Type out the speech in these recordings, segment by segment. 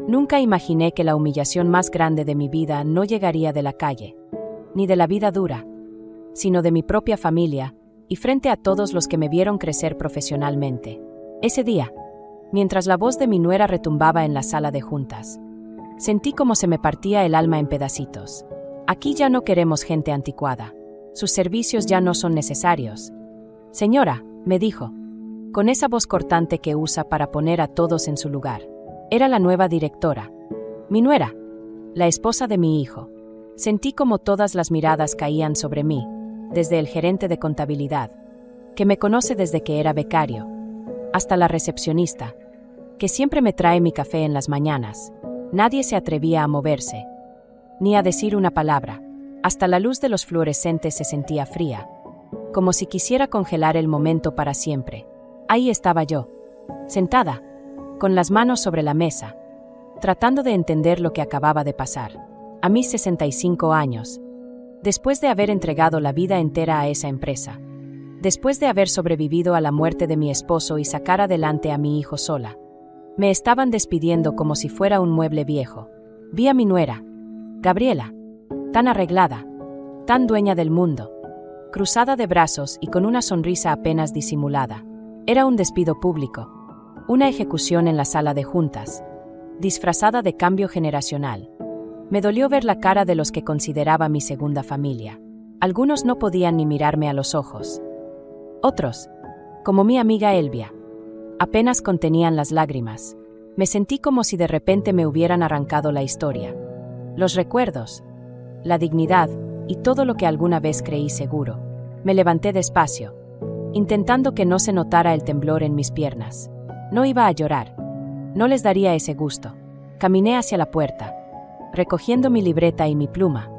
Nunca imaginé que la humillación más grande de mi vida no llegaría de la calle, ni de la vida dura, sino de mi propia familia, y frente a todos los que me vieron crecer profesionalmente. Ese día, mientras la voz de mi nuera retumbaba en la sala de juntas, sentí como se me partía el alma en pedacitos. Aquí ya no queremos gente anticuada. Sus servicios ya no son necesarios. Señora, me dijo, con esa voz cortante que usa para poner a todos en su lugar. Era la nueva directora. Mi nuera, la esposa de mi hijo. Sentí como todas las miradas caían sobre mí, desde el gerente de contabilidad, que me conoce desde que era becario, hasta la recepcionista, que siempre me trae mi café en las mañanas. Nadie se atrevía a moverse, ni a decir una palabra. Hasta la luz de los fluorescentes se sentía fría, como si quisiera congelar el momento para siempre. Ahí estaba yo, sentada, con las manos sobre la mesa, tratando de entender lo que acababa de pasar. A mis 65 años, después de haber entregado la vida entera a esa empresa, después de haber sobrevivido a la muerte de mi esposo y sacar adelante a mi hijo sola, me estaban despidiendo como si fuera un mueble viejo. Vi a mi nuera, Gabriela, tan arreglada, tan dueña del mundo, cruzada de brazos y con una sonrisa apenas disimulada. Era un despido público, una ejecución en la sala de juntas, disfrazada de cambio generacional. Me dolió ver la cara de los que consideraba mi segunda familia. Algunos no podían ni mirarme a los ojos. Otros, como mi amiga Elvia, apenas contenían las lágrimas. Me sentí como si de repente me hubieran arrancado la historia, los recuerdos, la dignidad y todo lo que alguna vez creí seguro. Me levanté despacio, intentando que no se notara el temblor en mis piernas. No iba a llorar, no les daría ese gusto. Caminé hacia la puerta, recogiendo mi libreta y mi pluma,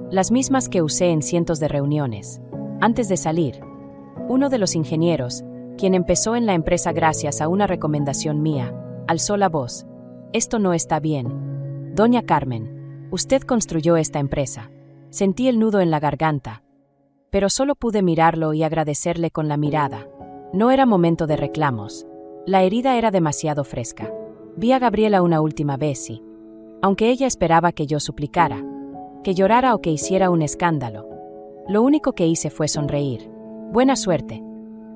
las mismas que usé en cientos de reuniones. Antes de salir, uno de los ingenieros, quien empezó en la empresa gracias a una recomendación mía, alzó la voz. Esto no está bien. Doña Carmen, usted construyó esta empresa. Sentí el nudo en la garganta, pero solo pude mirarlo y agradecerle con la mirada. No era momento de reclamos. La herida era demasiado fresca. Vi a Gabriela una última vez y, aunque ella esperaba que yo suplicara, que llorara o que hiciera un escándalo, lo único que hice fue sonreír. Buena suerte,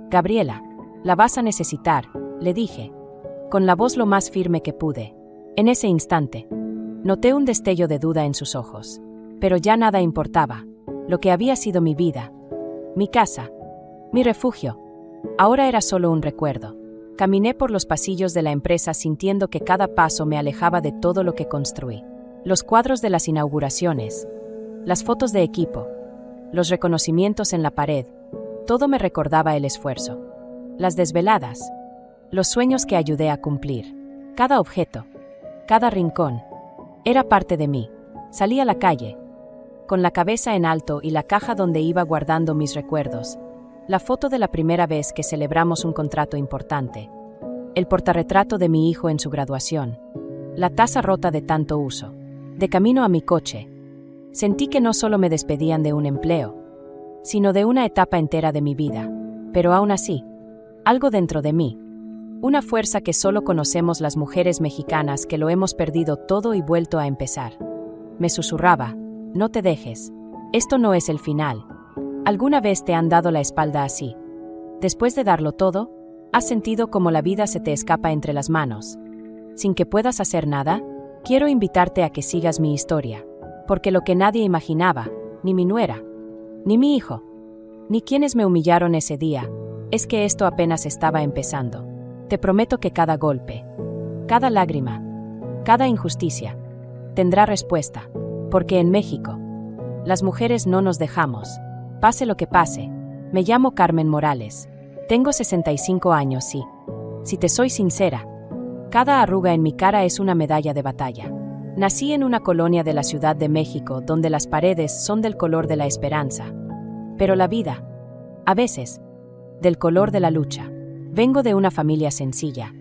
Gabriela. La vas a necesitar, le dije, con la voz lo más firme que pude. En ese instante, noté un destello de duda en sus ojos. Pero ya nada importaba. Lo que había sido mi vida, mi casa, mi refugio, ahora era solo un recuerdo. Caminé por los pasillos de la empresa sintiendo que cada paso me alejaba de todo lo que construí. Los cuadros de las inauguraciones, las fotos de equipo, los reconocimientos en la pared, todo me recordaba el esfuerzo. Las desveladas, los sueños que ayudé a cumplir. Cada objeto, cada rincón, era parte de mí. Salí a la calle, con la cabeza en alto y la caja donde iba guardando mis recuerdos. La foto de la primera vez que celebramos un contrato importante. El portarretrato de mi hijo en su graduación. La taza rota de tanto uso. De camino a mi coche, sentí que no solo me despedían de un empleo, sino de una etapa entera de mi vida. Pero aún así, algo dentro de mí, una fuerza que solo conocemos las mujeres mexicanas que lo hemos perdido todo y vuelto a empezar. Me susurraba, no te dejes, esto no es el final. ¿Alguna vez te han dado la espalda así? Después de darlo todo, ¿has sentido como la vida se te escapa entre las manos? Sin que puedas hacer nada, quiero invitarte a que sigas mi historia, porque lo que nadie imaginaba, ni mi nuera, ni mi hijo, ni quienes me humillaron ese día, es que esto apenas estaba empezando. Te prometo que cada golpe, cada lágrima, cada injusticia, tendrá respuesta, porque en México, las mujeres no nos dejamos, pase lo que pase. Me llamo Carmen Morales, tengo 65 años y, si te soy sincera, cada arruga en mi cara es una medalla de batalla. Nací en una colonia de la Ciudad de México donde las paredes son del color de la esperanza, pero la vida, a veces, del color de la lucha. Vengo de una familia sencilla,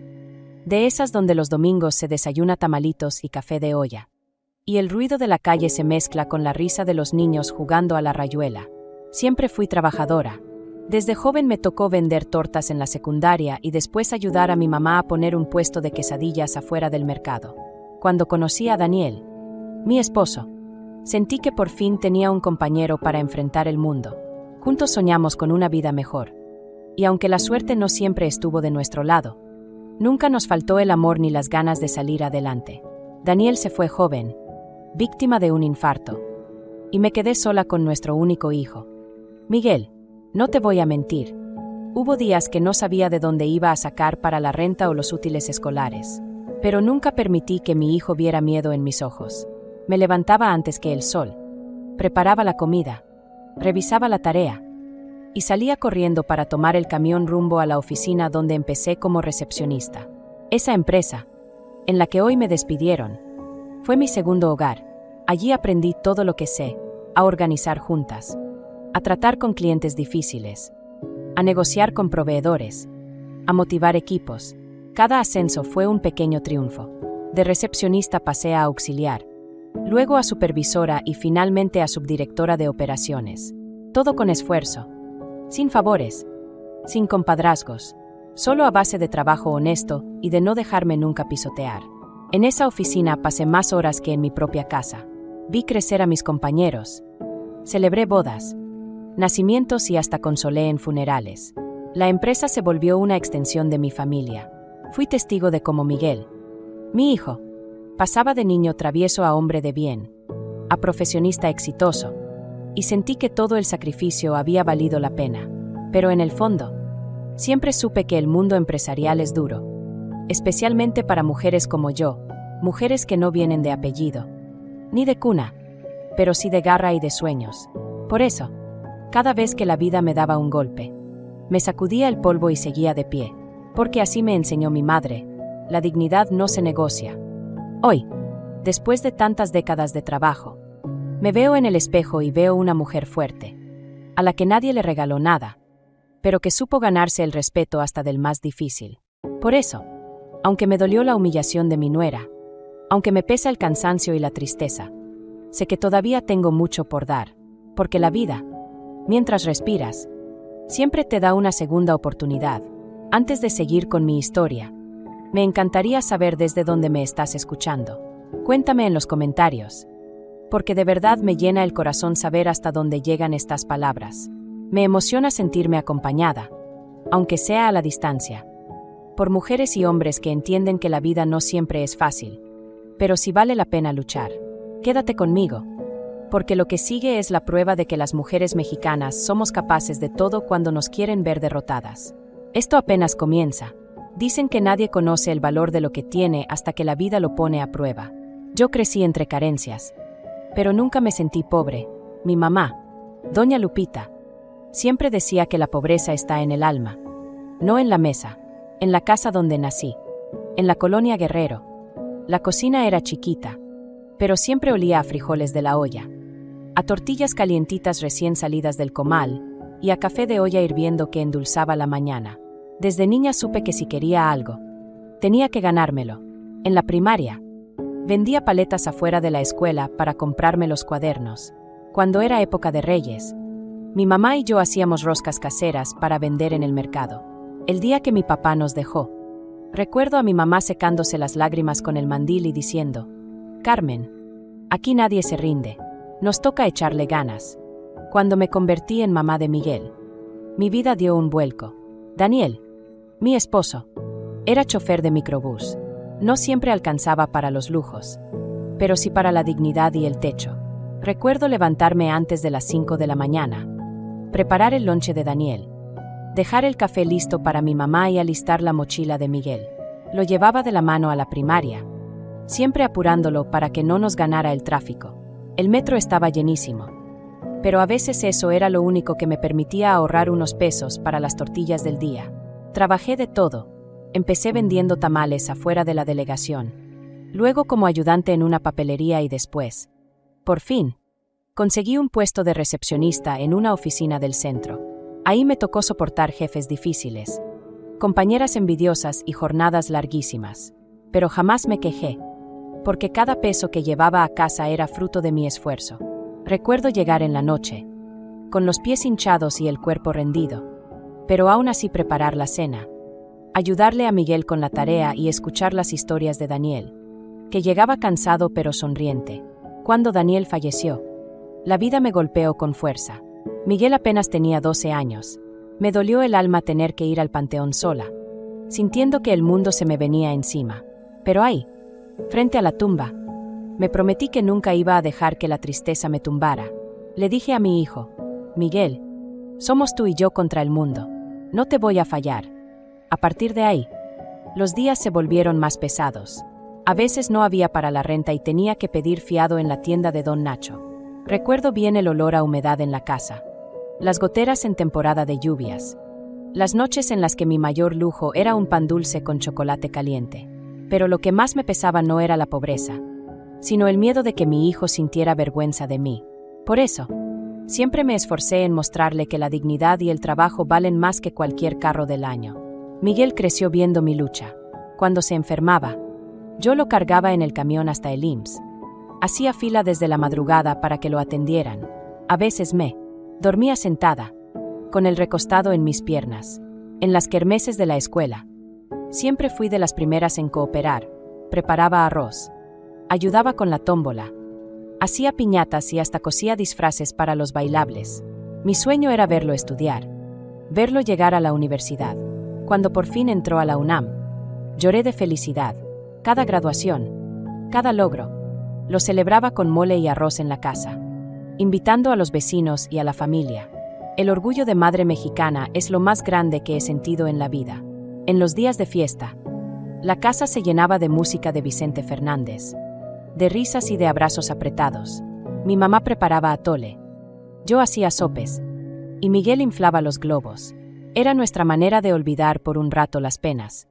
de esas donde los domingos se desayuna tamalitos y café de olla, y el ruido de la calle se mezcla con la risa de los niños jugando a la rayuela. Siempre fui trabajadora. Desde joven me tocó vender tortas en la secundaria y después ayudar a mi mamá a poner un puesto de quesadillas afuera del mercado. Cuando conocí a Daniel, mi esposo, sentí que por fin tenía un compañero para enfrentar el mundo. Juntos soñamos con una vida mejor. Y aunque la suerte no siempre estuvo de nuestro lado, nunca nos faltó el amor ni las ganas de salir adelante. Daniel se fue joven, víctima de un infarto, y me quedé sola con nuestro único hijo. Miguel, no te voy a mentir. Hubo días que no sabía de dónde iba a sacar para la renta o los útiles escolares, pero nunca permití que mi hijo viera miedo en mis ojos. Me levantaba antes que el sol, preparaba la comida, revisaba la tarea, y salía corriendo para tomar el camión rumbo a la oficina donde empecé como recepcionista. Esa empresa, en la que hoy me despidieron, fue mi segundo hogar. Allí aprendí todo lo que sé, a organizar juntas, a tratar con clientes difíciles, a negociar con proveedores, a motivar equipos. Cada ascenso fue un pequeño triunfo. De recepcionista pasé a auxiliar, luego a supervisora y finalmente a subdirectora de operaciones. Todo con esfuerzo, sin favores, sin compadrazgos, solo a base de trabajo honesto y de no dejarme nunca pisotear. En esa oficina pasé más horas que en mi propia casa. Vi crecer a mis compañeros. Celebré bodas, nacimientos y hasta consolé en funerales. La empresa se volvió una extensión de mi familia. Fui testigo de cómo Miguel, mi hijo, pasaba de niño travieso a hombre de bien, a profesionista exitoso, y sentí que todo el sacrificio había valido la pena. Pero en el fondo, siempre supe que el mundo empresarial es duro, especialmente para mujeres como yo, mujeres que no vienen de apellido, ni de cuna, pero sí de garra y de sueños. Por eso, cada vez que la vida me daba un golpe, me sacudía el polvo y seguía de pie, porque así me enseñó mi madre: la dignidad no se negocia. Hoy, después de tantas décadas de trabajo, me veo en el espejo y veo una mujer fuerte, a la que nadie le regaló nada, pero que supo ganarse el respeto hasta del más difícil. Por eso, aunque me dolió la humillación de mi nuera, aunque me pesa el cansancio y la tristeza, sé que todavía tengo mucho por dar, porque la vida, mientras respiras, siempre te da una segunda oportunidad. Antes de seguir con mi historia, me encantaría saber desde dónde me estás escuchando. Cuéntame en los comentarios, porque de verdad me llena el corazón saber hasta dónde llegan estas palabras. Me emociona sentirme acompañada, aunque sea a la distancia, por mujeres y hombres que entienden que la vida no siempre es fácil, pero sí vale la pena luchar. Quédate conmigo, porque lo que sigue es la prueba de que las mujeres mexicanas somos capaces de todo cuando nos quieren ver derrotadas. Esto apenas comienza. Dicen que nadie conoce el valor de lo que tiene hasta que la vida lo pone a prueba. Yo crecí entre carencias, pero nunca me sentí pobre. Mi mamá, doña Lupita, siempre decía que la pobreza está en el alma, no en la mesa. En la casa donde nací, en la colonia Guerrero, la cocina era chiquita, pero siempre olía a frijoles de la olla, a tortillas calientitas recién salidas del comal y a café de olla hirviendo que endulzaba la mañana. Desde niña supe que si quería algo, tenía que ganármelo. En la primaria, vendía paletas afuera de la escuela para comprarme los cuadernos. Cuando era época de Reyes, mi mamá y yo hacíamos roscas caseras para vender en el mercado. El día que mi papá nos dejó, recuerdo a mi mamá secándose las lágrimas con el mandil y diciendo: «Carmen, aquí nadie se rinde, nos toca echarle ganas». Cuando me convertí en mamá de Miguel, mi vida dio un vuelco. Daniel, mi esposo, era chofer de microbús. No siempre alcanzaba para los lujos, pero sí para la dignidad y el techo. Recuerdo levantarme antes de las 5 de la mañana, preparar el lonche de Daniel, dejar el café listo para mi mamá y alistar la mochila de Miguel. Lo llevaba de la mano a la primaria, siempre apurándolo para que no nos ganara el tráfico. El metro estaba llenísimo, pero a veces eso era lo único que me permitía ahorrar unos pesos para las tortillas del día. Trabajé de todo. Empecé vendiendo tamales afuera de la delegación, luego como ayudante en una papelería y después, por fin, conseguí un puesto de recepcionista en una oficina del centro. Ahí me tocó soportar jefes difíciles, compañeras envidiosas y jornadas larguísimas. Pero jamás me quejé, porque cada peso que llevaba a casa era fruto de mi esfuerzo. Recuerdo llegar en la noche, con los pies hinchados y el cuerpo rendido, pero aún así preparar la cena, ayudarle a Miguel con la tarea y escuchar las historias de Daniel. que llegaba cansado pero sonriente. Cuando Daniel falleció, la vida me golpeó con fuerza. Miguel apenas tenía 12 años. Me dolió el alma tener que ir al panteón sola, sintiendo que el mundo se me venía encima. Pero ahí, frente a la tumba, me prometí que nunca iba a dejar que la tristeza me tumbara. Le dije a mi hijo: Miguel, somos tú y yo contra el mundo. No te voy a fallar. A partir de ahí, los días se volvieron más pesados. A veces no había para la renta y tenía que pedir fiado en la tienda de Don Nacho. Recuerdo bien el olor a humedad en la casa, las goteras en temporada de lluvias, las noches en las que mi mayor lujo era un pan dulce con chocolate caliente. Pero lo que más me pesaba no era la pobreza, sino el miedo de que mi hijo sintiera vergüenza de mí. Por eso, siempre me esforcé en mostrarle que la dignidad y el trabajo valen más que cualquier carro del año. Miguel creció viendo mi lucha. Cuando se enfermaba, yo lo cargaba en el camión hasta el IMSS. Hacía fila desde la madrugada para que lo atendieran. A veces dormía sentada, con el recostado en mis piernas, en las kermeses de la escuela. Siempre fui de las primeras en cooperar. Preparaba arroz, ayudaba con la tómbola, hacía piñatas y hasta cosía disfraces para los bailables. Mi sueño era verlo estudiar, verlo llegar a la universidad. Cuando por fin entró a la UNAM, lloré de felicidad. Cada graduación, cada logro, lo celebraba con mole y arroz en la casa, invitando a los vecinos y a la familia. El orgullo de madre mexicana es lo más grande que he sentido en la vida. En los días de fiesta, la casa se llenaba de música de Vicente Fernández, de risas y de abrazos apretados. Mi mamá preparaba atole, yo hacía sopes, y Miguel inflaba los globos. Era nuestra manera de olvidar por un rato las penas,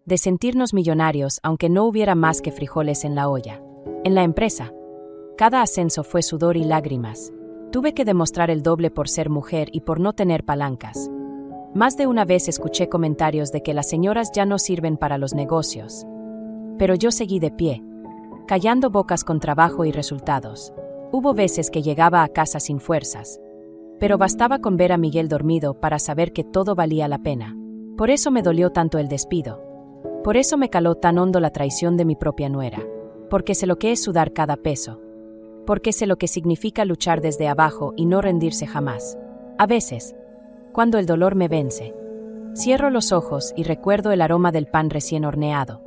de sentirnos millonarios aunque no hubiera más que frijoles en la olla. En la empresa, cada ascenso fue sudor y lágrimas. Tuve que demostrar el doble por ser mujer y por no tener palancas. Más de una vez escuché comentarios de que las señoras ya no sirven para los negocios. Pero yo seguí de pie, callando bocas con trabajo y resultados. Hubo veces que llegaba a casa sin fuerzas, pero bastaba con ver a Miguel dormido para saber que todo valía la pena. Por eso me dolió tanto el despido. Por eso me caló tan hondo la traición de mi propia nuera. Porque sé lo que es sudar cada peso. Porque sé lo que significa luchar desde abajo y no rendirse jamás. A veces, cuando el dolor me vence, cierro los ojos y recuerdo el aroma del pan recién horneado,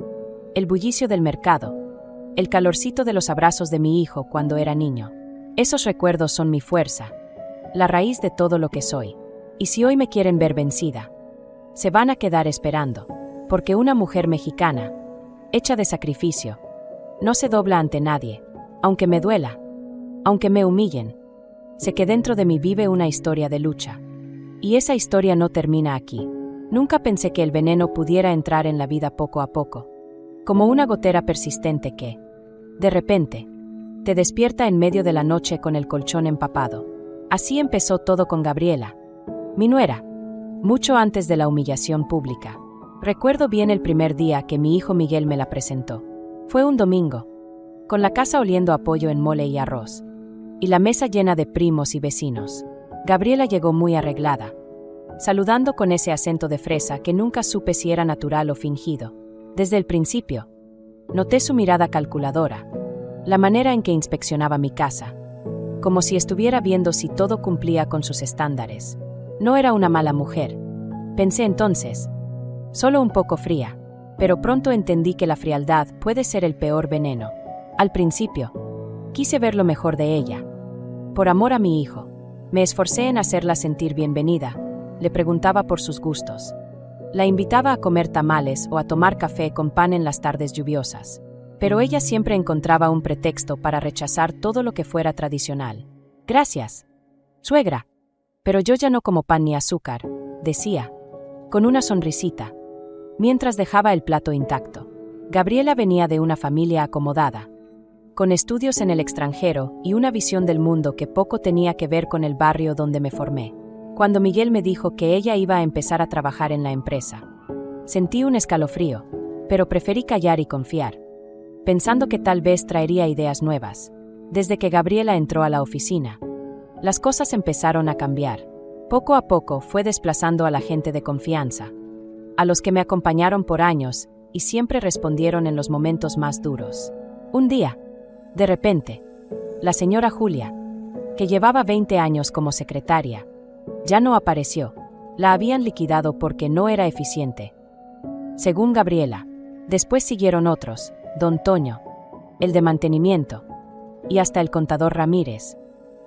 el bullicio del mercado, el calorcito de los abrazos de mi hijo cuando era niño. Esos recuerdos son mi fuerza, la raíz de todo lo que soy. Y si hoy me quieren ver vencida, se van a quedar esperando. Porque una mujer mexicana, hecha de sacrificio, no se dobla ante nadie, aunque me duela, aunque me humillen. Sé que dentro de mí vive una historia de lucha. Y esa historia no termina aquí. Nunca pensé que el veneno pudiera entrar en la vida poco a poco, como una gotera persistente que, de repente, te despierta en medio de la noche con el colchón empapado. Así empezó todo con Gabriela, mi nuera, mucho antes de la humillación pública. Recuerdo bien el primer día que mi hijo Miguel me la presentó. Fue un domingo, con la casa oliendo a pollo en mole y arroz, y la mesa llena de primos y vecinos. Gabriela llegó muy arreglada, saludando con ese acento de fresa que nunca supe si era natural o fingido. Desde el principio, noté su mirada calculadora, la manera en que inspeccionaba mi casa, como si estuviera viendo si todo cumplía con sus estándares. No era una mala mujer, pensé entonces, solo un poco fría, pero pronto entendí que la frialdad puede ser el peor veneno. Al principio, quise ver lo mejor de ella. Por amor a mi hijo, me esforcé en hacerla sentir bienvenida, le preguntaba por sus gustos. La invitaba a comer tamales o a tomar café con pan en las tardes lluviosas, pero ella siempre encontraba un pretexto para rechazar todo lo que fuera tradicional. Gracias, suegra, pero yo ya no como pan ni azúcar, decía, con una sonrisita, mientras dejaba el plato intacto. Gabriela venía de una familia acomodada, con estudios en el extranjero y una visión del mundo que poco tenía que ver con el barrio donde me formé. Cuando Miguel me dijo que ella iba a empezar a trabajar en la empresa, sentí un escalofrío, pero preferí callar y confiar, pensando que tal vez traería ideas nuevas. Desde que Gabriela entró a la oficina, las cosas empezaron a cambiar. Poco a poco fue desplazando a la gente de confianza, a los que me acompañaron por años y siempre respondieron en los momentos más duros. Un día, de repente, la señora Julia, que llevaba 20 años como secretaria, ya no apareció. La habían liquidado porque no era eficiente. Según Gabriela, después siguieron otros, don Toño, el de mantenimiento, y hasta el contador Ramírez,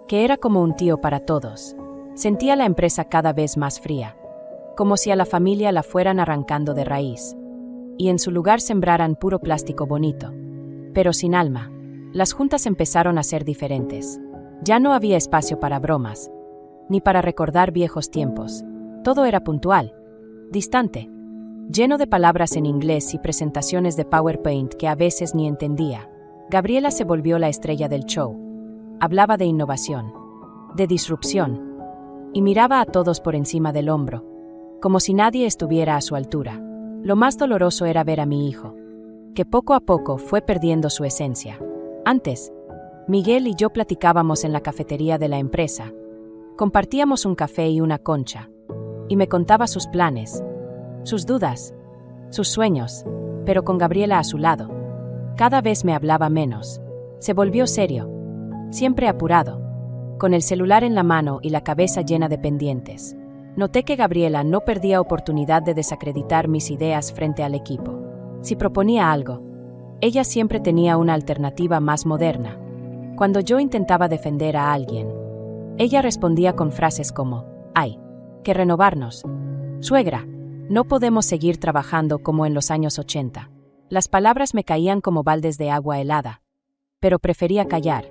que era como un tío para todos. Sentía la empresa cada vez más fría, como si a la familia la fueran arrancando de raíz, y en su lugar sembraran puro plástico bonito, pero sin alma. Las juntas empezaron a ser diferentes. Ya no había espacio para bromas, ni para recordar viejos tiempos. Todo era puntual, distante, lleno de palabras en inglés y presentaciones de PowerPoint que a veces ni entendía. Gabriela se volvió la estrella del show. Hablaba de innovación, de disrupción, y miraba a todos por encima del hombro, como si nadie estuviera a su altura. Lo más doloroso era ver a mi hijo, que poco a poco fue perdiendo su esencia. Antes, Miguel y yo platicábamos en la cafetería de la empresa. Compartíamos un café y una concha, y me contaba sus planes, sus dudas, sus sueños, pero con Gabriela a su lado. Cada vez me hablaba menos. Se volvió serio, siempre apurado, con el celular en la mano y la cabeza llena de pendientes. Noté que Gabriela no perdía oportunidad de desacreditar mis ideas frente al equipo. Si proponía algo, ella siempre tenía una alternativa más moderna. Cuando yo intentaba defender a alguien, ella respondía con frases como: «Hay que renovarnos. Suegra, no podemos seguir trabajando como en los años 80». Las palabras me caían como baldes de agua helada, pero prefería callar.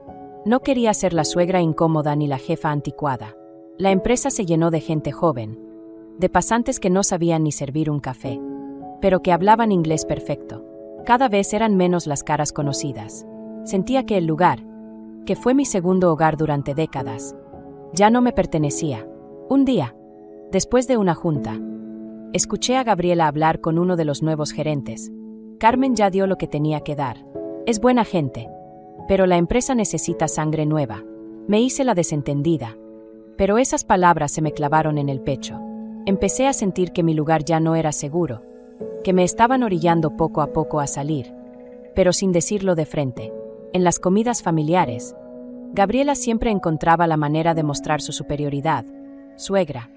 No quería ser la suegra incómoda ni la jefa anticuada. La empresa se llenó de gente joven, de pasantes que no sabían ni servir un café, pero que hablaban inglés perfecto. Cada vez eran menos las caras conocidas. Sentía que el lugar, que fue mi segundo hogar durante décadas, ya no me pertenecía. Un día, después de una junta, escuché a Gabriela hablar con uno de los nuevos gerentes. Carmen ya dio lo que tenía que dar. Es buena gente, pero la empresa necesita sangre nueva. Me hice la desentendida, pero esas palabras se me clavaron en el pecho. Empecé a sentir que mi lugar ya no era seguro, que me estaban orillando poco a poco a salir, pero sin decirlo de frente. En las comidas familiares, Gabriela siempre encontraba la manera de mostrar su superioridad. «Suegra,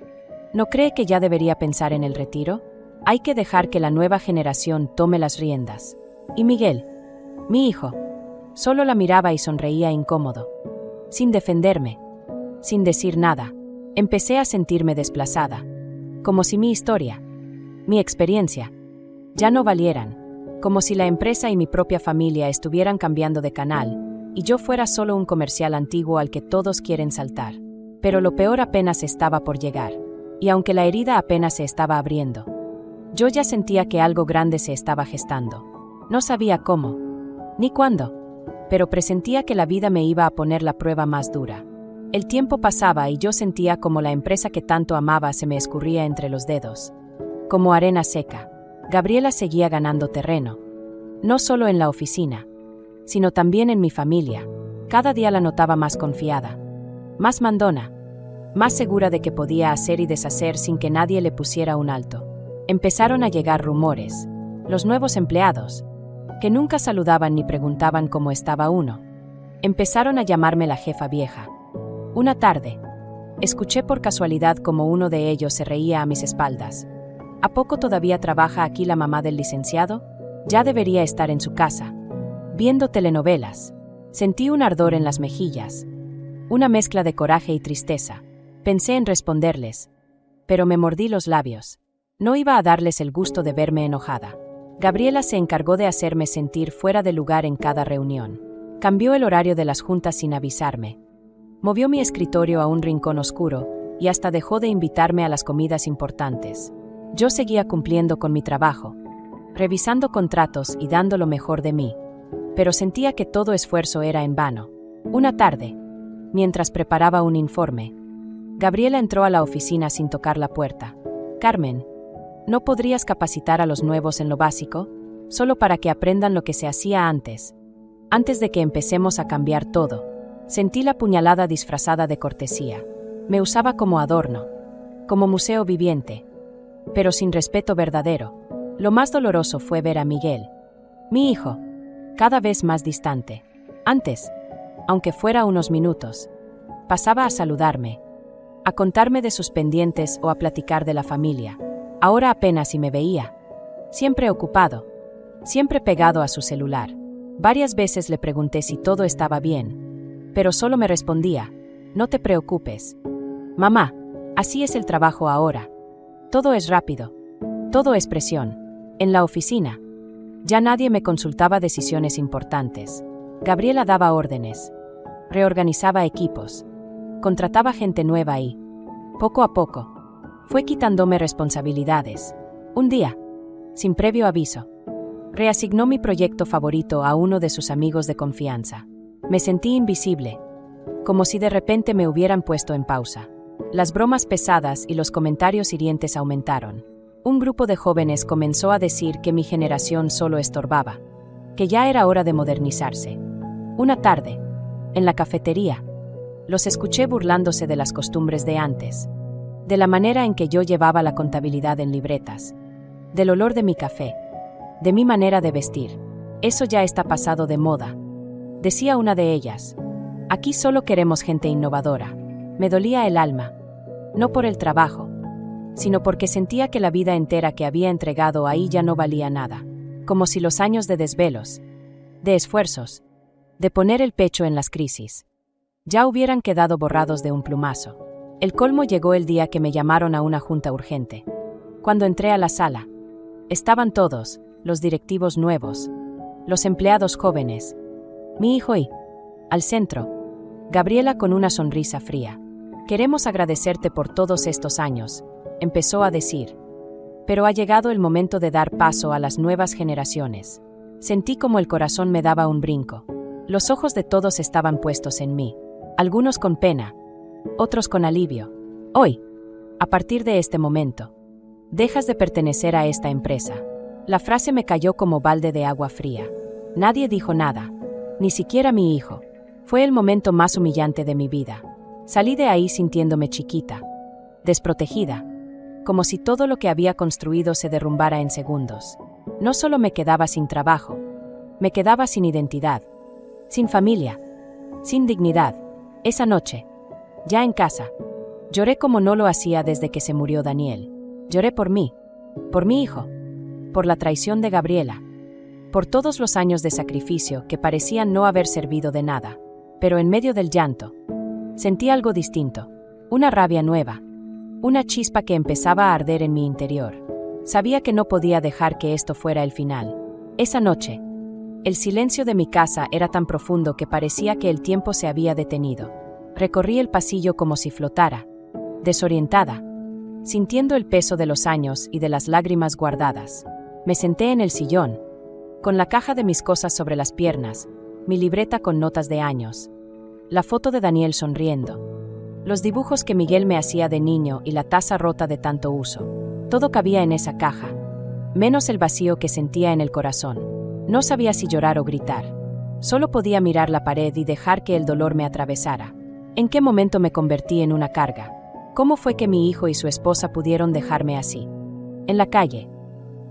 ¿no cree que ya debería pensar en el retiro? Hay que dejar que la nueva generación tome las riendas». Y Miguel, mi hijo, solo la miraba y sonreía incómodo, sin defenderme, sin decir nada. Empecé a sentirme desplazada, como si mi historia, mi experiencia, ya no valieran, como si la empresa y mi propia familia estuvieran cambiando de canal, y yo fuera solo un comercial antiguo al que todos quieren saltar. Pero lo peor apenas estaba por llegar, y aunque la herida apenas se estaba abriendo, yo ya sentía que algo grande se estaba gestando. No sabía cómo, ni cuándo, pero presentía que la vida me iba a poner la prueba más dura. El tiempo pasaba y yo sentía como la empresa que tanto amaba se me escurría entre los dedos, como arena seca. Gabriela seguía ganando terreno, no solo en la oficina, sino también en mi familia. Cada día la notaba más confiada, más mandona, más segura de que podía hacer y deshacer sin que nadie le pusiera un alto. Empezaron a llegar rumores. Los nuevos empleados, que nunca saludaban ni preguntaban cómo estaba uno, empezaron a llamarme la jefa vieja. Una tarde, escuché por casualidad cómo uno de ellos se reía a mis espaldas. ¿A poco todavía trabaja aquí la mamá del licenciado? Ya debería estar en su casa, viendo telenovelas. Sentí un ardor en las mejillas, una mezcla de coraje y tristeza. Pensé en responderles, pero me mordí los labios. No iba a darles el gusto de verme enojada. Gabriela se encargó de hacerme sentir fuera de lugar en cada reunión. Cambió el horario de las juntas sin avisarme. Movió mi escritorio a un rincón oscuro y hasta dejó de invitarme a las comidas importantes. Yo seguía cumpliendo con mi trabajo, revisando contratos y dando lo mejor de mí, pero sentía que todo esfuerzo era en vano. Una tarde, mientras preparaba un informe, Gabriela entró a la oficina sin tocar la puerta. «Carmen, ¿no podrías capacitar a los nuevos en lo básico, solo para que aprendan lo que se hacía antes de que empecemos a cambiar todo?» Sentí la puñalada disfrazada de cortesía. Me usaba como adorno, como museo viviente, pero sin respeto verdadero. Lo más doloroso fue ver a Miguel, mi hijo, cada vez más distante. Antes, aunque fuera unos minutos, pasaba a saludarme, a contarme de sus pendientes o a platicar de la familia. Ahora apenas si me veía. Siempre ocupado, siempre pegado a su celular. Varias veces le pregunté si todo estaba bien, pero solo me respondía: no te preocupes. Mamá, así es el trabajo ahora. Todo es rápido. Todo es presión. En la oficina, ya nadie me consultaba decisiones importantes. Gabriela daba órdenes, reorganizaba equipos, contrataba gente nueva y, poco a poco, fue quitándome responsabilidades. Un día, sin previo aviso, reasignó mi proyecto favorito a uno de sus amigos de confianza. Me sentí invisible, como si de repente me hubieran puesto en pausa. Las bromas pesadas y los comentarios hirientes aumentaron. Un grupo de jóvenes comenzó a decir que mi generación solo estorbaba, que ya era hora de modernizarse. Una tarde, en la cafetería, los escuché burlándose de las costumbres de antes, de la manera en que yo llevaba la contabilidad en libretas, del olor de mi café, de mi manera de vestir. Eso ya está pasado de moda, decía una de ellas. Aquí solo queremos gente innovadora. Me dolía el alma, no por el trabajo, sino porque sentía que la vida entera que había entregado ahí ya no valía nada, como si los años de desvelos, de esfuerzos, de poner el pecho en las crisis, ya hubieran quedado borrados de un plumazo. El colmo llegó el día que me llamaron a una junta urgente. Cuando entré a la sala, estaban todos, los directivos nuevos, los empleados jóvenes, mi hijo y, al centro, Gabriela con una sonrisa fría. Queremos agradecerte por todos estos años, empezó a decir. Pero ha llegado el momento de dar paso a las nuevas generaciones. Sentí como el corazón me daba un brinco. Los ojos de todos estaban puestos en mí, algunos con pena, otros con alivio. Hoy, a partir de este momento, dejas de pertenecer a esta empresa. La frase me cayó como balde de agua fría. Nadie dijo nada, ni siquiera mi hijo. Fue el momento más humillante de mi vida. Salí de ahí sintiéndome chiquita, desprotegida, como si todo lo que había construido se derrumbara en segundos. No solo me quedaba sin trabajo, me quedaba sin identidad, sin familia, sin dignidad. Esa noche, ya en casa, lloré como no lo hacía desde que se murió Daniel. Lloré por mí, por mi hijo, por la traición de Gabriela, por todos los años de sacrificio que parecían no haber servido de nada. Pero en medio del llanto, sentí algo distinto, una rabia nueva, una chispa que empezaba a arder en mi interior. Sabía que no podía dejar que esto fuera el final. Esa noche, el silencio de mi casa era tan profundo que parecía que el tiempo se había detenido. Recorrí el pasillo como si flotara, desorientada, sintiendo el peso de los años y de las lágrimas guardadas. Me senté en el sillón, con la caja de mis cosas sobre las piernas, mi libreta con notas de años, la foto de Daniel sonriendo, los dibujos que Miguel me hacía de niño y la taza rota de tanto uso. Todo cabía en esa caja, menos el vacío que sentía en el corazón. No sabía si llorar o gritar. Solo podía mirar la pared y dejar que el dolor me atravesara. ¿En qué momento me convertí en una carga? ¿Cómo fue que mi hijo y su esposa pudieron dejarme así? En la calle,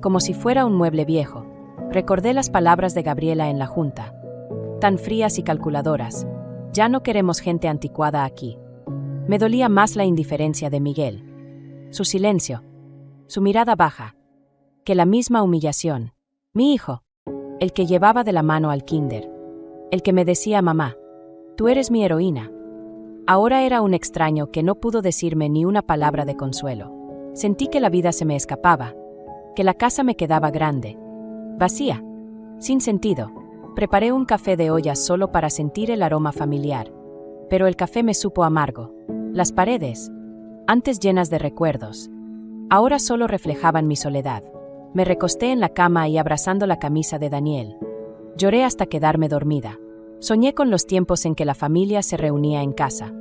como si fuera un mueble viejo, recordé las palabras de Gabriela en la junta, tan frías y calculadoras. Ya no queremos gente anticuada aquí. Me dolía más la indiferencia de Miguel, su silencio, su mirada baja, que la misma humillación. Mi hijo, el que llevaba de la mano al kinder, el que me decía: mamá, tú eres mi heroína. Ahora era un extraño que no pudo decirme ni una palabra de consuelo. Sentí que la vida se me escapaba, que la casa me quedaba grande, vacía, sin sentido. Preparé un café de olla solo para sentir el aroma familiar, pero el café me supo amargo. Las paredes, antes llenas de recuerdos, ahora solo reflejaban mi soledad. Me recosté en la cama y abrazando la camisa de Daniel, lloré hasta quedarme dormida. Soñé con los tiempos en que la familia se reunía en casa,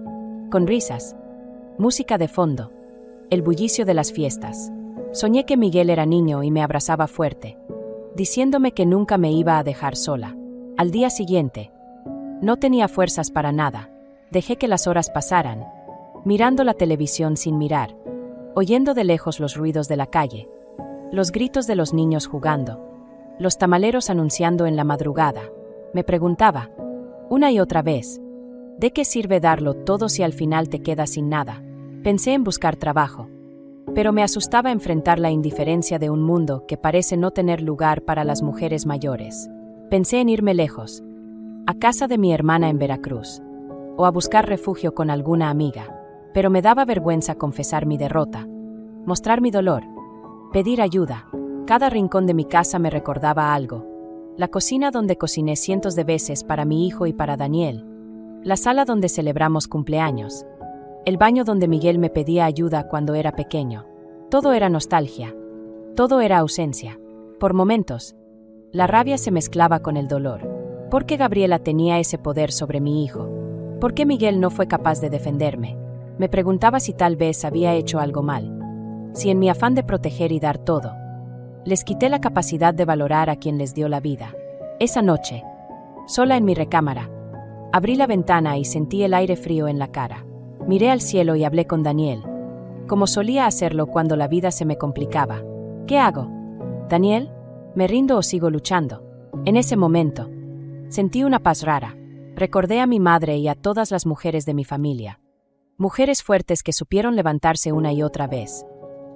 con risas, música de fondo, el bullicio de las fiestas. Soñé que Miguel era niño y me abrazaba fuerte, diciéndome que nunca me iba a dejar sola. Al día siguiente, no tenía fuerzas para nada. Dejé que las horas pasaran, mirando la televisión sin mirar, oyendo de lejos los ruidos de la calle, los gritos de los niños jugando, los tamaleros anunciando en la madrugada. Me preguntaba, una y otra vez, ¿de qué sirve darlo todo si al final te quedas sin nada? Pensé en buscar trabajo, pero me asustaba enfrentar la indiferencia de un mundo que parece no tener lugar para las mujeres mayores. Pensé en irme lejos, a casa de mi hermana en Veracruz, o a buscar refugio con alguna amiga, pero me daba vergüenza confesar mi derrota, mostrar mi dolor, pedir ayuda. Cada rincón de mi casa me recordaba algo. La cocina donde cociné cientos de veces para mi hijo y para Daniel, la sala donde celebramos cumpleaños, el baño donde Miguel me pedía ayuda cuando era pequeño. Todo era nostalgia, todo era ausencia. Por momentos, la rabia se mezclaba con el dolor. ¿Por qué Gabriela tenía ese poder sobre mi hijo? ¿Por qué Miguel no fue capaz de defenderme? Me preguntaba si tal vez había hecho algo mal, si en mi afán de proteger y dar todo, les quité la capacidad de valorar a quien les dio la vida. Esa noche, sola en mi recámara, abrí la ventana y sentí el aire frío en la cara. Miré al cielo y hablé con Daniel, como solía hacerlo cuando la vida se me complicaba. ¿Qué hago? Daniel, ¿me rindo o sigo luchando? En ese momento, sentí una paz rara. Recordé a mi madre y a todas las mujeres de mi familia. Mujeres fuertes que supieron levantarse una y otra vez,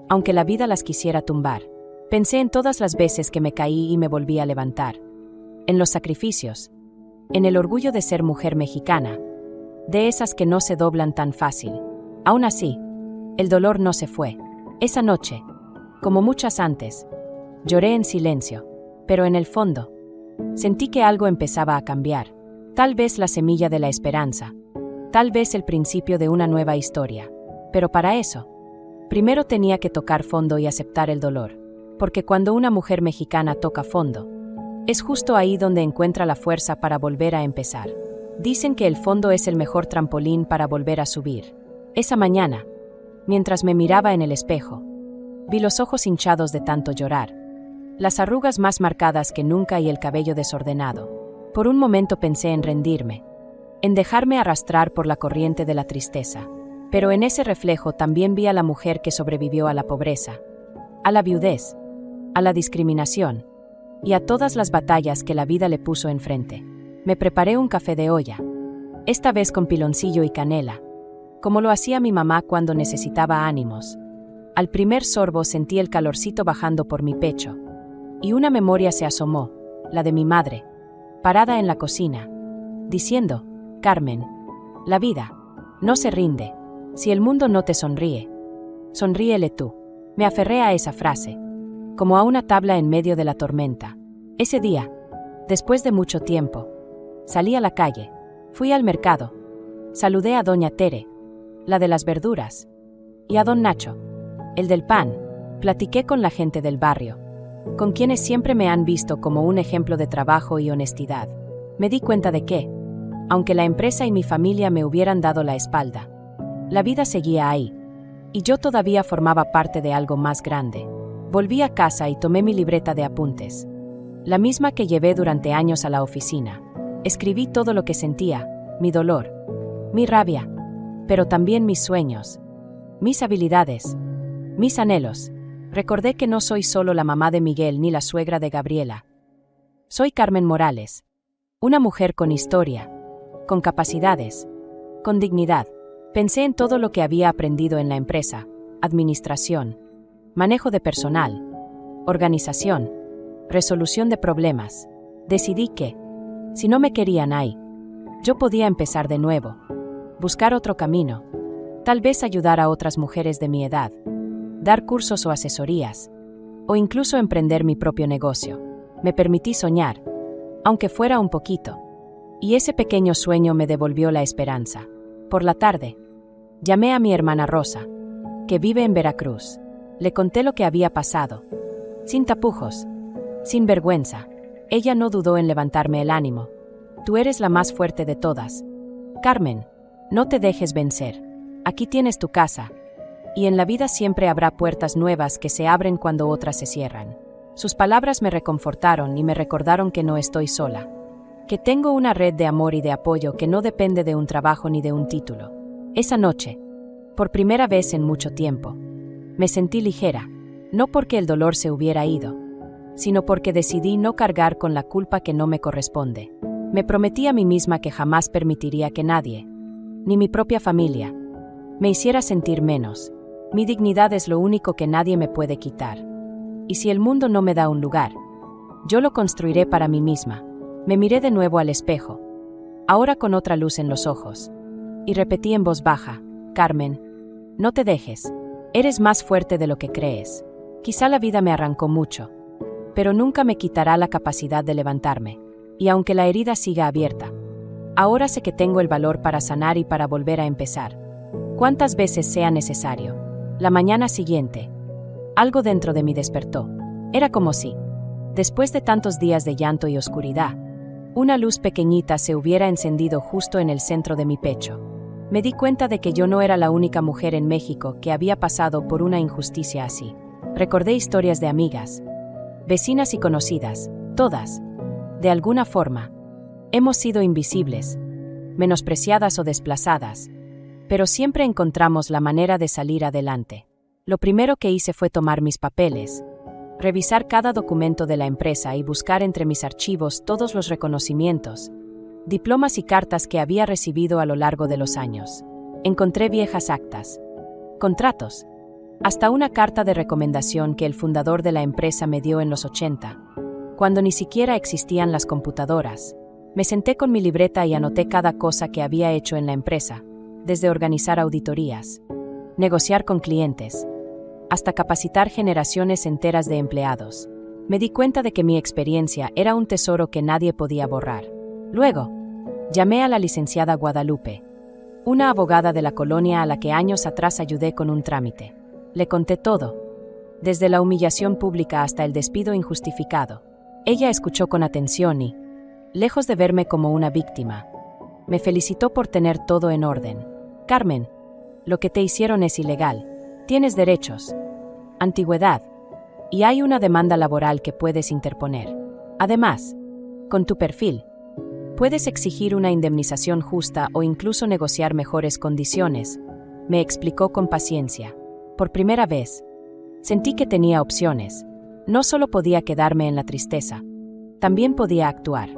aunque la vida las quisiera tumbar. Pensé en todas las veces que me caí y me volví a levantar. En los sacrificios, en el orgullo de ser mujer mexicana, de esas que no se doblan tan fácil. Aún así, el dolor no se fue. Esa noche, como muchas antes, lloré en silencio, pero en el fondo, sentí que algo empezaba a cambiar. Tal vez la semilla de la esperanza, tal vez el principio de una nueva historia. Pero para eso, primero tenía que tocar fondo y aceptar el dolor, porque cuando una mujer mexicana toca fondo, es justo ahí donde encuentra la fuerza para volver a empezar. Dicen que el fondo es el mejor trampolín para volver a subir. Esa mañana, mientras me miraba en el espejo, vi los ojos hinchados de tanto llorar, las arrugas más marcadas que nunca y el cabello desordenado. Por un momento pensé en rendirme, en dejarme arrastrar por la corriente de la tristeza. Pero en ese reflejo también vi a la mujer que sobrevivió a la pobreza, a la viudez, a la discriminación y a todas las batallas que la vida le puso enfrente. Me preparé un café de olla, esta vez con piloncillo y canela, como lo hacía mi mamá cuando necesitaba ánimos. Al primer sorbo sentí el calorcito bajando por mi pecho, y una memoria se asomó, la de mi madre, parada en la cocina, diciendo, Carmen, la vida no se rinde. Si el mundo no te sonríe, sonríele tú. Me aferré a esa frase, como a una tabla en medio de la tormenta. Ese día, después de mucho tiempo, salí a la calle, fui al mercado, saludé a doña Tere, la de las verduras, y a don Nacho, el del pan. Platiqué con la gente del barrio, con quienes siempre me han visto como un ejemplo de trabajo y honestidad. Me di cuenta de que, aunque la empresa y mi familia me hubieran dado la espalda, la vida seguía ahí, y yo todavía formaba parte de algo más grande. Volví a casa y tomé mi libreta de apuntes, la misma que llevé durante años a la oficina. Escribí todo lo que sentía, mi dolor, mi rabia, pero también mis sueños, mis habilidades, mis anhelos. Recordé que no soy solo la mamá de Miguel ni la suegra de Gabriela. Soy Carmen Morales, una mujer con historia, con capacidades, con dignidad. Pensé en todo lo que había aprendido en la empresa, administración, manejo de personal, organización, resolución de problemas. Decidí que, si no me querían ahí, yo podía empezar de nuevo, buscar otro camino, tal vez ayudar a otras mujeres de mi edad, dar cursos o asesorías, o incluso emprender mi propio negocio. Me permití soñar, aunque fuera un poquito, y ese pequeño sueño me devolvió la esperanza. Por la tarde, llamé a mi hermana Rosa, que vive en Veracruz. Le conté lo que había pasado, sin tapujos, sin vergüenza. Ella no dudó en levantarme el ánimo. Tú eres la más fuerte de todas. Carmen, no te dejes vencer. Aquí tienes tu casa, y en la vida siempre habrá puertas nuevas que se abren cuando otras se cierran. Sus palabras me reconfortaron y me recordaron que no estoy sola, que tengo una red de amor y de apoyo que no depende de un trabajo ni de un título. Esa noche, por primera vez en mucho tiempo, me sentí ligera, no porque el dolor se hubiera ido, sino porque decidí no cargar con la culpa que no me corresponde. Me prometí a mí misma que jamás permitiría que nadie, ni mi propia familia, me hiciera sentir menos. Mi dignidad es lo único que nadie me puede quitar. Y si el mundo no me da un lugar, yo lo construiré para mí misma. Me miré de nuevo al espejo, ahora con otra luz en los ojos, y repetí en voz baja: Carmen, no te dejes. Eres más fuerte de lo que crees. Quizá la vida me arrancó mucho, pero nunca me quitará la capacidad de levantarme. Y aunque la herida siga abierta, ahora sé que tengo el valor para sanar y para volver a empezar, cuantas veces sea necesario. La mañana siguiente, algo dentro de mí despertó. Era como si, después de tantos días de llanto y oscuridad, una luz pequeñita se hubiera encendido justo en el centro de mi pecho. Me di cuenta de que yo no era la única mujer en México que había pasado por una injusticia así. Recordé historias de amigas, vecinas y conocidas, todas, de alguna forma, hemos sido invisibles, menospreciadas o desplazadas, pero siempre encontramos la manera de salir adelante. Lo primero que hice fue tomar mis papeles, revisar cada documento de la empresa y buscar entre mis archivos todos los reconocimientos, diplomas y cartas que había recibido a lo largo de los años. Encontré viejas actas, contratos, hasta una carta de recomendación que el fundador de la empresa me dio en los 80, cuando ni siquiera existían las computadoras. Me senté con mi libreta y anoté cada cosa que había hecho en la empresa, desde organizar auditorías, negociar con clientes, hasta capacitar generaciones enteras de empleados. Me di cuenta de que mi experiencia era un tesoro que nadie podía borrar. Luego, llamé a la licenciada Guadalupe, una abogada de la colonia a la que años atrás ayudé con un trámite. Le conté todo, desde la humillación pública hasta el despido injustificado. Ella escuchó con atención y, lejos de verme como una víctima, me felicitó por tener todo en orden. Carmen, lo que te hicieron es ilegal. Tienes derechos, antigüedad, y hay una demanda laboral que puedes interponer. Además, con tu perfil, puedes exigir una indemnización justa o incluso negociar mejores condiciones, me explicó con paciencia. Por primera vez, sentí que tenía opciones. No solo podía quedarme en la tristeza, también podía actuar.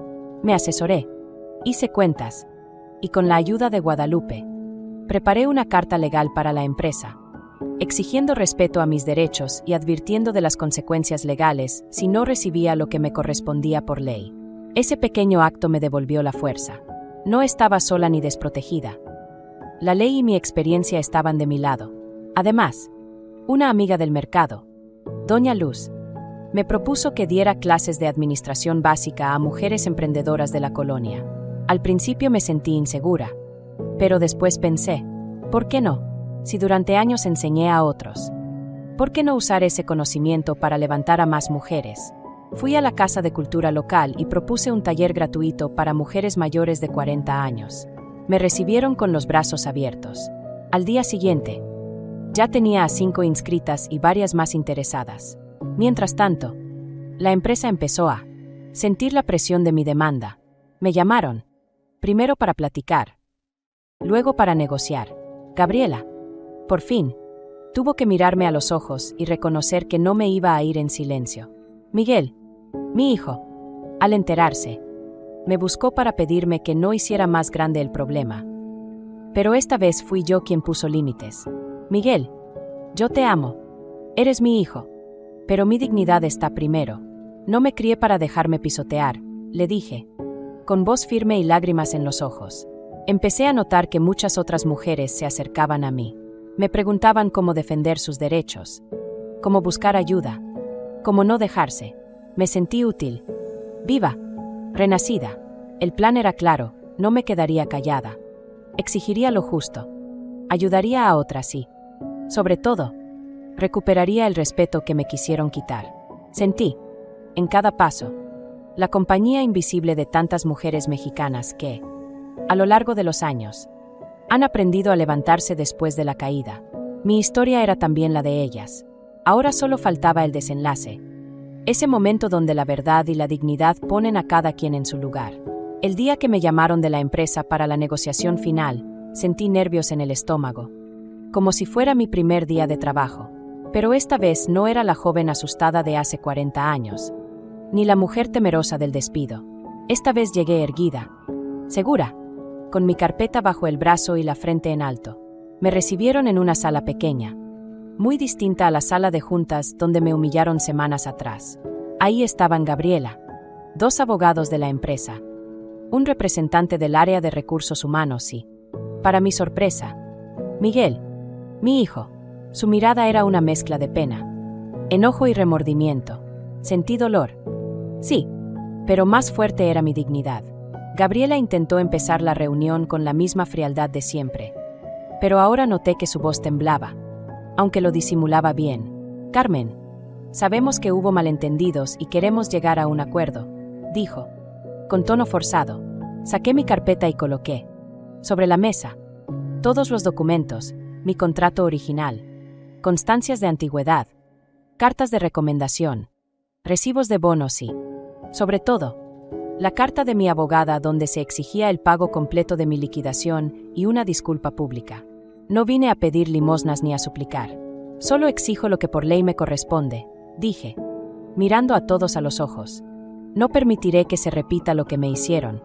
Me asesoré, hice cuentas, y con la ayuda de Guadalupe, preparé una carta legal para la empresa, exigiendo respeto a mis derechos y advirtiendo de las consecuencias legales si no recibía lo que me correspondía por ley. Ese pequeño acto me devolvió la fuerza. No estaba sola ni desprotegida. La ley y mi experiencia estaban de mi lado. Además, una amiga del mercado, Doña Luz, me propuso que diera clases de administración básica a mujeres emprendedoras de la colonia. Al principio me sentí insegura, pero después pensé, ¿por qué no? Si durante años enseñé a otros, ¿por qué no usar ese conocimiento para levantar a más mujeres? Fui a la Casa de Cultura local y propuse un taller gratuito para mujeres mayores de 40 años. Me recibieron con los brazos abiertos. Al día siguiente, ya tenía a 5 inscritas y varias más interesadas. Mientras tanto, la empresa empezó a sentir la presión de mi demanda. Me llamaron, primero para platicar, luego para negociar. Gabriela, por fin, tuvo que mirarme a los ojos y reconocer que no me iba a ir en silencio. Miguel, mi hijo, al enterarse, me buscó para pedirme que no hiciera más grande el problema. Pero esta vez fui yo quien puso límites. Miguel, yo te amo. Eres mi hijo. Pero mi dignidad está primero. No me crié para dejarme pisotear, le dije, con voz firme y lágrimas en los ojos. Empecé a notar que muchas otras mujeres se acercaban a mí. Me preguntaban cómo defender sus derechos, cómo buscar ayuda, cómo no dejarse. Me sentí útil, viva, renacida. El plan era claro, no me quedaría callada. Exigiría lo justo. Ayudaría a otras y, sobre todo, recuperaría el respeto que me quisieron quitar. Sentí, en cada paso, la compañía invisible de tantas mujeres mexicanas que, a lo largo de los años, han aprendido a levantarse después de la caída. Mi historia era también la de ellas. Ahora solo faltaba el desenlace. Ese momento donde la verdad y la dignidad ponen a cada quien en su lugar. El día que me llamaron de la empresa para la negociación final, sentí nervios en el estómago, como si fuera mi primer día de trabajo. Pero esta vez no era la joven asustada de hace 40 años. ni la mujer temerosa del despido. Esta vez llegué erguida, segura, con mi carpeta bajo el brazo y la frente en alto. Me recibieron en una sala pequeña, muy distinta a la sala de juntas donde me humillaron semanas atrás. Ahí estaban Gabriela, 2 abogados de la empresa, un representante del área de recursos humanos y, para mi sorpresa, Miguel, mi hijo. Su mirada era una mezcla de pena, enojo y remordimiento. Sentí dolor. Sí, pero más fuerte era mi dignidad. Gabriela intentó empezar la reunión con la misma frialdad de siempre, pero ahora noté que su voz temblaba, aunque lo disimulaba bien. Carmen, sabemos que hubo malentendidos y queremos llegar a un acuerdo, dijo, con tono forzado. Saqué mi carpeta y coloqué, sobre la mesa, todos los documentos, mi contrato original, constancias de antigüedad, cartas de recomendación, recibos de bonos y, sobre todo, la carta de mi abogada donde se exigía el pago completo de mi liquidación y una disculpa pública. No vine a pedir limosnas ni a suplicar. Solo exijo lo que por ley me corresponde, dije, mirando a todos a los ojos. No permitiré que se repita lo que me hicieron,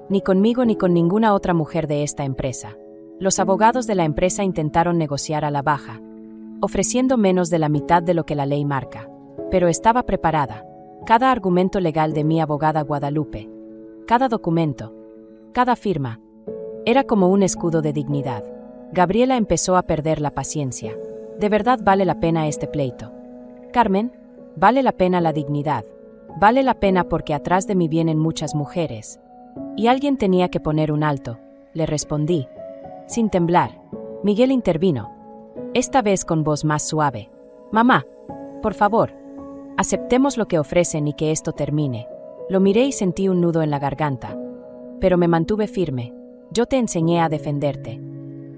ni conmigo ni con ninguna otra mujer de esta empresa. Los abogados de la empresa intentaron negociar a la baja, ofreciendo menos de la mitad de lo que la ley marca. Pero estaba preparada. Cada argumento legal de mi abogada Guadalupe, cada documento, cada firma, era como un escudo de dignidad. Gabriela empezó a perder la paciencia. ¿De verdad vale la pena este pleito? Carmen, vale la pena la dignidad. Vale la pena porque atrás de mí vienen muchas mujeres. Y alguien tenía que poner un alto, le respondí, sin temblar. Miguel intervino, esta vez con voz más suave. Mamá, por favor, aceptemos lo que ofrecen y que esto termine. Lo miré y sentí un nudo en la garganta, pero me mantuve firme. Yo te enseñé a defenderte.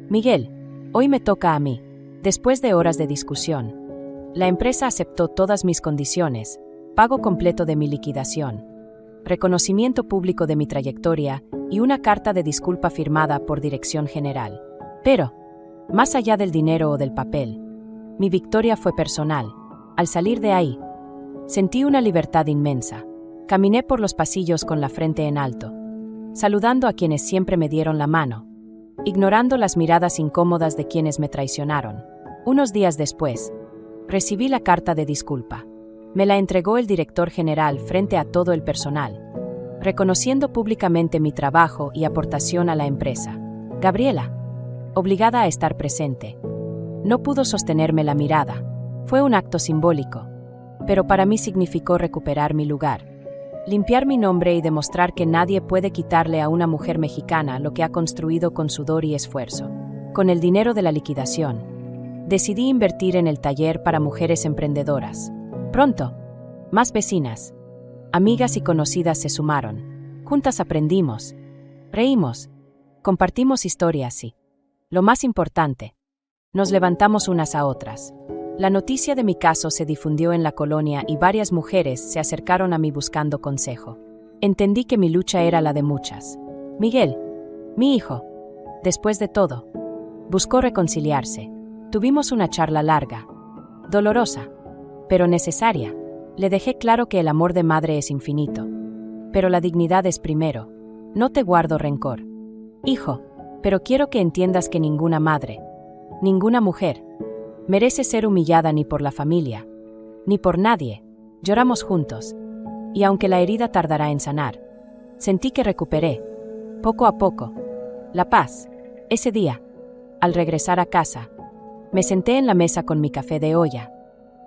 Miguel, hoy me toca a mí. Después de horas de discusión, la empresa aceptó todas mis condiciones, pago completo de mi liquidación, reconocimiento público de mi trayectoria y una carta de disculpa firmada por Dirección General. Pero, más allá del dinero o del papel, mi victoria fue personal. Al salir de ahí, sentí una libertad inmensa. Caminé por los pasillos con la frente en alto, saludando a quienes siempre me dieron la mano, ignorando las miradas incómodas de quienes me traicionaron. Unos días después, recibí la carta de disculpa. Me la entregó el director general frente a todo el personal, reconociendo públicamente mi trabajo y aportación a la empresa. Gabriela, obligada a estar presente, no pudo sostenerme la mirada. Fue un acto simbólico, pero para mí significó recuperar mi lugar, limpiar mi nombre y demostrar que nadie puede quitarle a una mujer mexicana lo que ha construido con sudor y esfuerzo. Con el dinero de la liquidación, decidí invertir en el taller para mujeres emprendedoras. Pronto, más vecinas, amigas y conocidas se sumaron. Juntas aprendimos, reímos, compartimos historias y, lo más importante, nos levantamos unas a otras. La noticia de mi caso se difundió en la colonia y varias mujeres se acercaron a mí buscando consejo. Entendí que mi lucha era la de muchas. Miguel, mi hijo, después de todo, buscó reconciliarse. Tuvimos una charla larga, dolorosa, pero necesaria. Le dejé claro que el amor de madre es infinito, pero la dignidad es primero. No te guardo rencor, hijo, pero quiero que entiendas que ninguna madre, ninguna mujer, merece ser humillada ni por la familia, ni por nadie. Lloramos juntos, y aunque la herida tardará en sanar, sentí que recuperé, poco a poco, la paz. Ese día, al regresar a casa, me senté en la mesa con mi café de olla,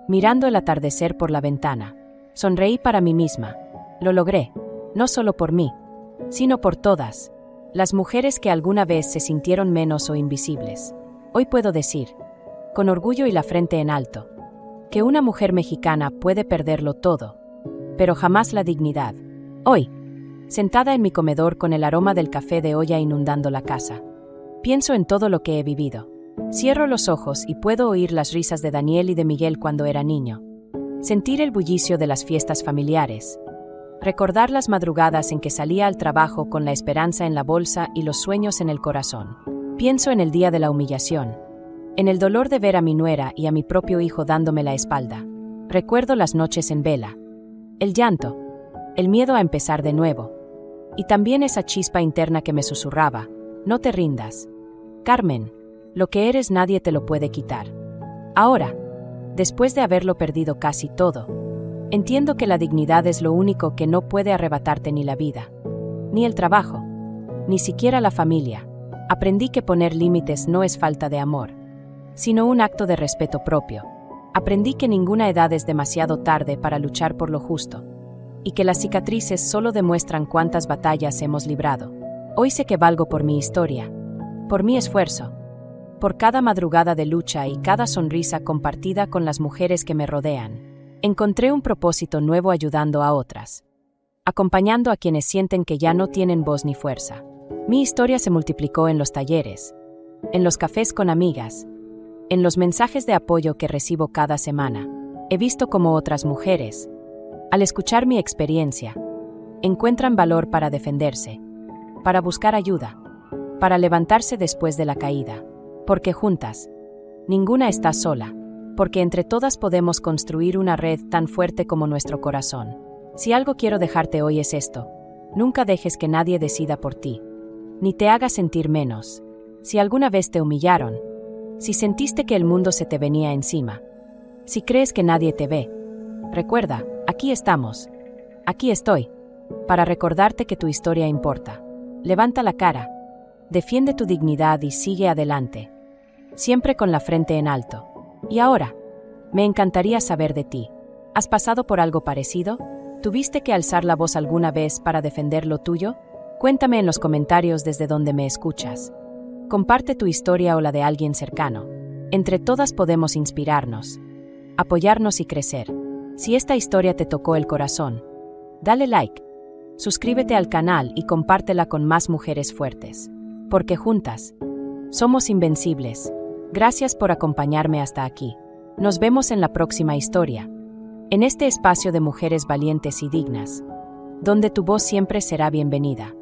mirando el atardecer por la ventana. Sonreí para mí misma. Lo logré, no solo por mí, sino por todas las mujeres que alguna vez se sintieron menos o invisibles. Hoy puedo decir, con orgullo y la frente en alto, que una mujer mexicana puede perderlo todo, pero jamás la dignidad. Hoy, sentada en mi comedor con el aroma del café de olla inundando la casa, pienso en todo lo que he vivido. Cierro los ojos y puedo oír las risas de Daniel y de Miguel cuando era niño, sentir el bullicio de las fiestas familiares, recordar las madrugadas en que salía al trabajo con la esperanza en la bolsa y los sueños en el corazón. Pienso en el día de la humillación, en el dolor de ver a mi nuera y a mi propio hijo dándome la espalda. Recuerdo las noches en vela, el llanto, el miedo a empezar de nuevo. Y también esa chispa interna que me susurraba: no te rindas. Carmen, lo que eres nadie te lo puede quitar. Ahora, después de haberlo perdido casi todo, entiendo que la dignidad es lo único que no puede arrebatarte ni la vida, ni el trabajo, ni siquiera la familia. Aprendí que poner límites no es falta de amor, sino un acto de respeto propio. Aprendí que ninguna edad es demasiado tarde para luchar por lo justo, y que las cicatrices solo demuestran cuántas batallas hemos librado. Hoy sé que valgo por mi historia, por mi esfuerzo, por cada madrugada de lucha y cada sonrisa compartida con las mujeres que me rodean. Encontré un propósito nuevo ayudando a otras, acompañando a quienes sienten que ya no tienen voz ni fuerza. Mi historia se multiplicó en los talleres, en los cafés con amigas, en los mensajes de apoyo que recibo cada semana. He visto cómo otras mujeres, al escuchar mi experiencia, encuentran valor para defenderse, para buscar ayuda, para levantarse después de la caída. Porque juntas, ninguna está sola, porque entre todas podemos construir una red tan fuerte como nuestro corazón. Si algo quiero dejarte hoy es esto: nunca dejes que nadie decida por ti, ni te haga sentir menos. Si alguna vez te humillaron, si sentiste que el mundo se te venía encima, si crees que nadie te ve, recuerda, aquí estamos, aquí estoy, para recordarte que tu historia importa. Levanta la cara, defiende tu dignidad y sigue adelante, siempre con la frente en alto. Y ahora, me encantaría saber de ti. ¿Has pasado por algo parecido? ¿Tuviste que alzar la voz alguna vez para defender lo tuyo? Cuéntame en los comentarios desde donde me escuchas. Comparte tu historia o la de alguien cercano. Entre todas podemos inspirarnos, apoyarnos y crecer. Si esta historia te tocó el corazón, dale like, suscríbete al canal y compártela con más mujeres fuertes. Porque juntas, somos invencibles. Gracias por acompañarme hasta aquí. Nos vemos en la próxima historia, en este espacio de mujeres valientes y dignas, donde tu voz siempre será bienvenida.